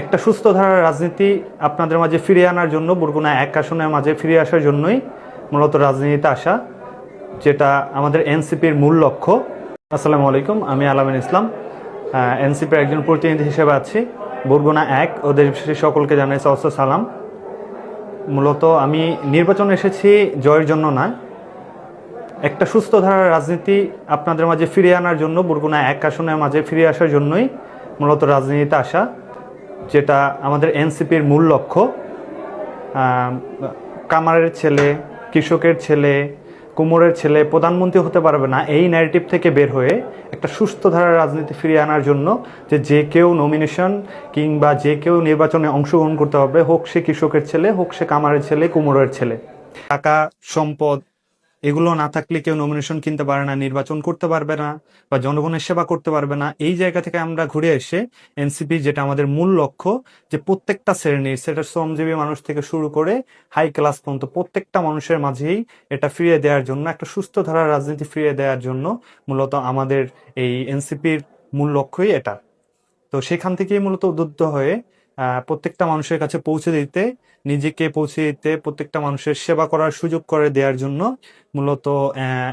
একটা সুস্থ ধারার রাজনীতি আপনাদের মাঝে ফিরিয়ে আনার জন্য বরগুনা এক আসনের মাঝে ফিরে আসার জন্যই মূলত রাজনীতিতে আসা, যেটা আমাদের এনসিপির মূল লক্ষ্য। আসসালামু আলাইকুম, আমি আলামিন ইসলাম, এনসিপির একজন প্রতিনিধি হিসেবে আছি বরগুনা এক ও দেশবাসী সকলকে জানাই সহস্র সালাম। মূলত আমি নির্বাচনে এসেছি জয়ের জন্য না, একটা সুস্থ ধারার রাজনীতি আপনাদের মাঝে ফিরিয়ে আনার জন্য বরগুনা এক আসনের মাঝে ফিরে আসার জন্যই মূলত রাজনীতিতে আসা, যেটা আমাদের এনসিপির মূল লক্ষ্য। কামারের ছেলে, কৃষকের ছেলে, কুমোরের ছেলে প্রধানমন্ত্রী হতে পারবে না, এই ন্যারেটিভ থেকে বের হয়ে একটা সুস্থ ধারার রাজনীতি ফিরিয়ে আনার জন্য যে কেউ নমিনেশন কিংবা যে কেউ নির্বাচনে অংশগ্রহণ করতে হবে, হোক সে কৃষকের ছেলে, হোক সে কামারের ছেলে, কুমোরের ছেলে। টাকা, সম্পদ এগুলো না থাকলে কেউ নমিনেশন কিনতে পারে না, নির্বাচন করতে পারবে না বা জনগণের সেবা করতে পারবে না। এই জায়গা থেকে আমরা ঘুরে এসে এনসিপি, যেটা আমাদের মূল লক্ষ্য, যে প্রত্যেকটা শ্রেণীর, সেটা শ্রমজীবী মানুষ থেকে শুরু করে হাই ক্লাস পর্যন্ত প্রত্যেকটা মানুষের মাঝেই এটা ফিরিয়ে দেওয়ার জন্য, একটা সুস্থ ধারার রাজনীতি ফিরিয়ে দেওয়ার জন্য মূলত আমাদের এই এনসিপির মূল লক্ষ্যই এটা। তো সেখান থেকেই মূলত উদ্বুদ্ধ হয়ে প্রত্যেকটা মানুষের কাছে পৌঁছে দিতে, নিজেকে পৌঁছে দিতে, প্রত্যেকটা মানুষের সেবা করার সুযোগ করে দেওয়ার জন্য মূলত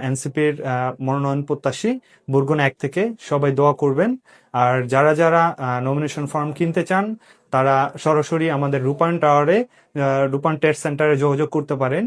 এনসিপির মনোনয়ন প্রত্যাশী বরগুনা এক থেকে সবাই দোয়া করবেন। আর যারা যারা নমিনেশন ফর্ম কিনতে চান তারা সরাসরি আমাদের রূপায়ণ টাওয়ারে, রূপায়ণ ট্রেড সেন্টারে যোগাযোগ করতে পারেন।